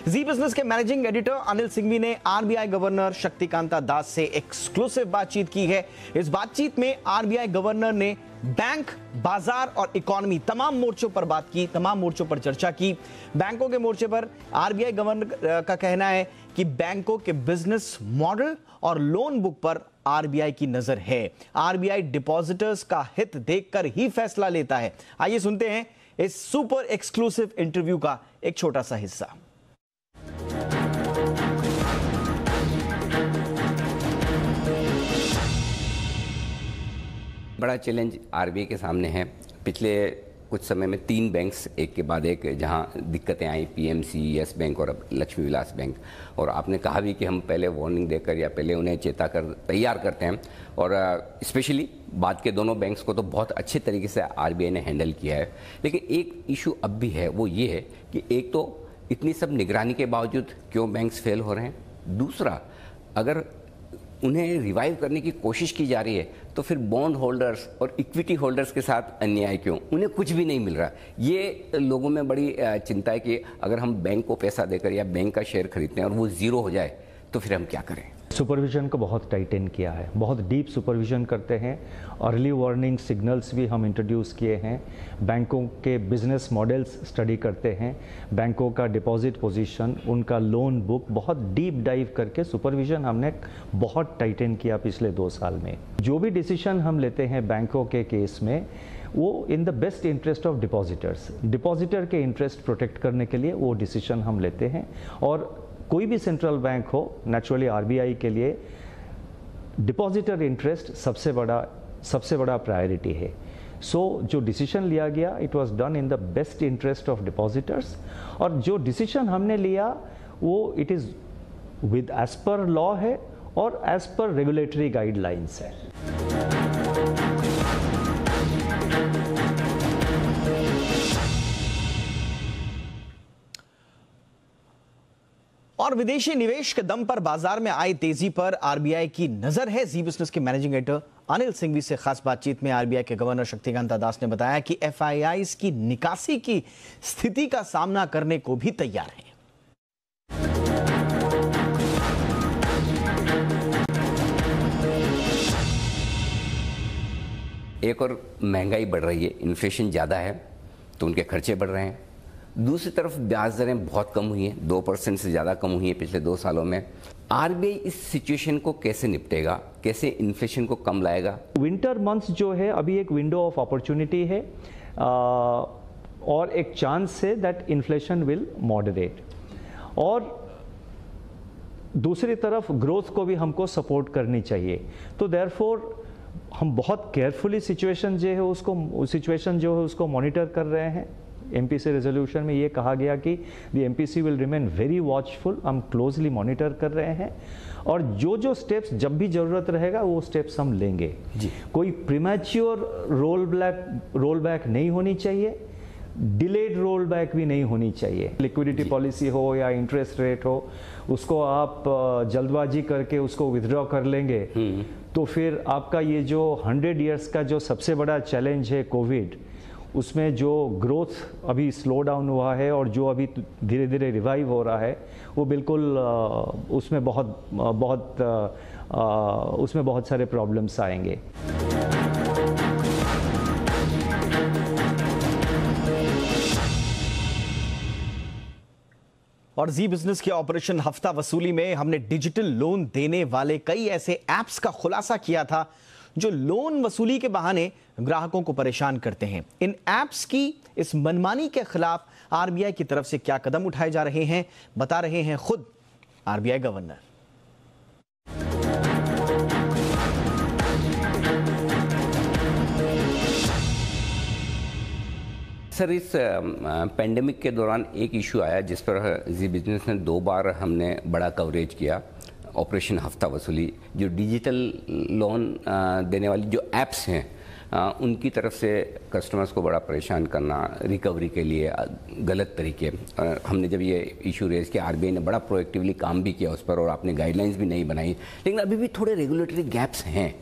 जी business के managing editor Anil Singhvi ने RBI governor Shaktikanta दास से एक्सक्लूसिव बातचीत की है। इस बातचीत में आरबीआई गवर्नर ने बैंक, बाजार और इकोनॉमी तमाम मोर्चों पर बात की, तमाम मोर्चों पर चर्चा की। बैंकों के मोर्चे पर आरबीआई गवर्नर का कहना है कि बैंकों के बिजनेस मॉडल और लोन बुक पर आरबीआई की नजर है। आरबीआई डिपॉजिटर्स का हित देखकर ही फैसला लेता है। आइए सुनते हैं इस सुपर एक्सक्लूसिव इंटरव्यू का एक छोटा सा हिस्सा। बड़ा चैलेंज आरबीआई के सामने है। पिछले कुछ समय में 3 बैंक्स एक के बाद एक जहां दिक्कतें आई, पीएमसी, यस बैंक और अब लक्ष्मी विलास बैंक। और आपने कहा भी कि हम पहले वार्निंग देकर या पहले उन्हें चेता कर तैयार करते हैं, और स्पेशली बाद के दोनों बैंक्स को तो बहुत अच्छे तरीके से आरबीआई ने हैंडल किया है। लेकिन एक इशू अब भी है, वो ये है कि एक तो इतनी सब निगरानी के बावजूद क्यों बैंक्स फेल हो रहे हैं, दूसरा अगर उन्हें रिवाइव करने की कोशिश की जा रही है तो फिर बॉन्ड होल्डर्स और इक्विटी होल्डर्स के साथ अन्याय क्यों, उन्हें कुछ भी नहीं मिल रहा। ये लोगों में बड़ी चिंता है कि अगर हम बैंक को पैसा देकर या बैंक का शेयर खरीदते हैं और वो ज़ीरो हो जाए तो फिर हम क्या करें। सुपरविजन को बहुत टाइटन किया है, बहुत डीप सुपरविजन करते हैं। अर्ली वार्निंग सिग्नल्स भी हम इंट्रोड्यूस किए हैं। बैंकों के बिजनेस मॉडल्स स्टडी करते हैं, बैंकों का डिपॉजिट पोजीशन, उनका लोन बुक, बहुत डीप डाइव करके सुपरविजन हमने बहुत टाइटन किया पिछले 2 साल में। जो भी डिसीजन हम लेते हैं बैंकों के केस में, वो इन the best interest of depositors, depositor के इंटरेस्ट प्रोटेक्ट करने के लिए वो डिसीजन हम लेते हैं। और कोई भी सेंट्रल बैंक हो, नेचुरली आरबीआई के लिए डिपॉजिटर इंटरेस्ट सबसे बड़ा प्रायोरिटी है। सो जो डिसीजन लिया गया, it was done in the best interest of depositors. और जो डिसीजन हमने लिया वो it is with as per law है और एज पर रेगुलेटरी गाइडलाइंस है। और विदेशी निवेश के दम पर बाजार में आई तेजी पर आरबीआई की नजर है। जी बिजनेस के मैनेजिंग एडिटर अनिल सिंघवी से खास बातचीत में आरबीआई के गवर्नर शक्तिकांता दास ने बताया कि एफआईआईज की निकासी की स्थिति का सामना करने को भी तैयार है। एक और महंगाई बढ़ रही है, इन्फ्लेशन ज़्यादा है तो उनके खर्चे बढ़ रहे हैं। दूसरी तरफ ब्याज दरें बहुत कम हुई हैं, 2% से ज़्यादा कम हुई हैं पिछले 2 सालों में। आरबीआई इस सिचुएशन को कैसे निपटेगा, कैसे इन्फ्लेशन को कम लाएगा? विंटर मंथ्स जो है अभी एक विंडो ऑफ अपॉर्चुनिटी है और एक चांस है दैट इन्फ्लेशन विल मॉडरेट। और दूसरी तरफ ग्रोथ को भी हमको सपोर्ट करनी चाहिए। तो देयरफॉर हम बहुत केयरफुली सिचुएशन जो है उसको मॉनिटर कर रहे हैं। एमपीसी रेजोल्यूशन में ये कहा गया कि the MPC will remain very watchful. हम क्लोजली मॉनिटर कर रहे हैं और जो स्टेप्स जब भी ज़रूरत रहेगा वो स्टेप्स हम लेंगे जी। कोई प्रीमैच्योर रोल बैक नहीं होनी चाहिए, डिलेड रोल बैक भी नहीं होनी चाहिए। लिक्विडिटी पॉलिसी हो या इंटरेस्ट रेट हो, उसको आप जल्दबाजी करके उसको विथड्रॉ कर लेंगे तो फिर आपका ये जो 100 ईयर्स का जो सबसे बड़ा चैलेंज है कोविड, उसमें जो ग्रोथ अभी स्लो डाउन हुआ है और जो अभी धीरे धीरे रिवाइव हो रहा है, वो बिल्कुल उसमें बहुत सारे प्रॉब्लम्स आएंगे। और जी बिजनेस के ऑपरेशन हफ्ता वसूली में हमने डिजिटल लोन देने वाले कई ऐसे ऐप्स का खुलासा किया था जो लोन वसूली के बहाने ग्राहकों को परेशान करते हैं। इन ऐप्स की इस मनमानी के खिलाफ आरबीआई की तरफ से क्या कदम उठाए जा रहे हैं, बता रहे हैं खुद आरबीआई गवर्नर। सर, इस पेंडेमिक के दौरान एक इशू आया जिस पर जी बिजनेस ने 2 बार हमने बड़ा कवरेज किया। ऑपरेशन हफ्ता वसूली, जो डिजिटल लोन देने वाली जो ऐप्स हैं उनकी तरफ से कस्टमर्स को बड़ा परेशान करना, रिकवरी के लिए गलत तरीके। हमने जब ये इशू रेज किया, आरबीआई ने बड़ा प्रोएक्टिवली काम भी किया उस पर और आपने गाइडलाइंस भी नहीं बनाई, लेकिन अभी भी थोड़े रेगुलेटरी गैप्स हैं।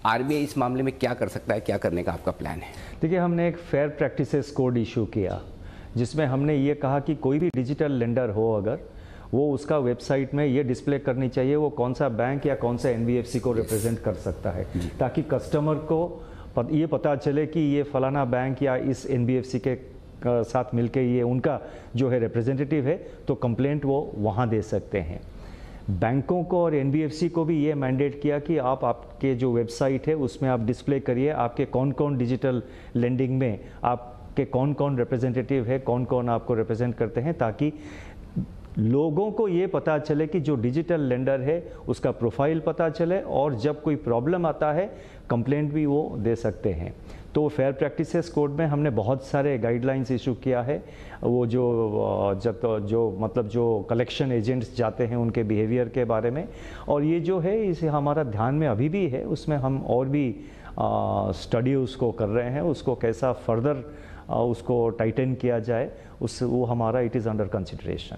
आरबीआई इस मामले में क्या कर सकता है, क्या करने का आपका प्लान है? देखिए, हमने एक फेयर प्रैक्टिसेस कोड इशू किया जिसमें हमने ये कहा कि कोई भी डिजिटल लेंडर हो अगर वो उसका वेबसाइट में ये डिस्प्ले करनी चाहिए वो कौन सा बैंक या कौन सा एनबीएफसी को रिप्रेजेंट कर सकता है, ताकि कस्टमर को ये पता चले कि ये फलाना बैंक या इस एनबीएफसी के साथ मिलके ये उनका जो है रिप्रेजेंटेटिव है, तो कंप्लेंट वो वहाँ दे सकते हैं। बैंकों को और एनबीएफसी को भी ये मैंडेट किया कि आप आपके जो वेबसाइट है उसमें आप डिस्प्ले करिए आपके कौन कौन डिजिटल लेंडिंग में आपके कौन कौन रिप्रेजेंटेटिव है, कौन कौन आपको रिप्रेजेंट करते हैं, ताकि लोगों को ये पता चले कि जो डिजिटल लेंडर है उसका प्रोफाइल पता चले और जब कोई प्रॉब्लम आता है कंप्लेंट भी वो दे सकते हैं। तो फेयर प्रैक्टिसेस कोड में हमने बहुत सारे गाइडलाइंस इशू किया है, वो जो कलेक्शन एजेंट्स जाते हैं उनके बिहेवियर के बारे में, और ये जो है इसे हमारा ध्यान में अभी भी है, उसमें हम और भी स्टडी उसको कर रहे हैं, उसको कैसा फर्दर उसको टाइटन किया जाए वो हमारा इट इज़ अंडर कंसिडरेशन।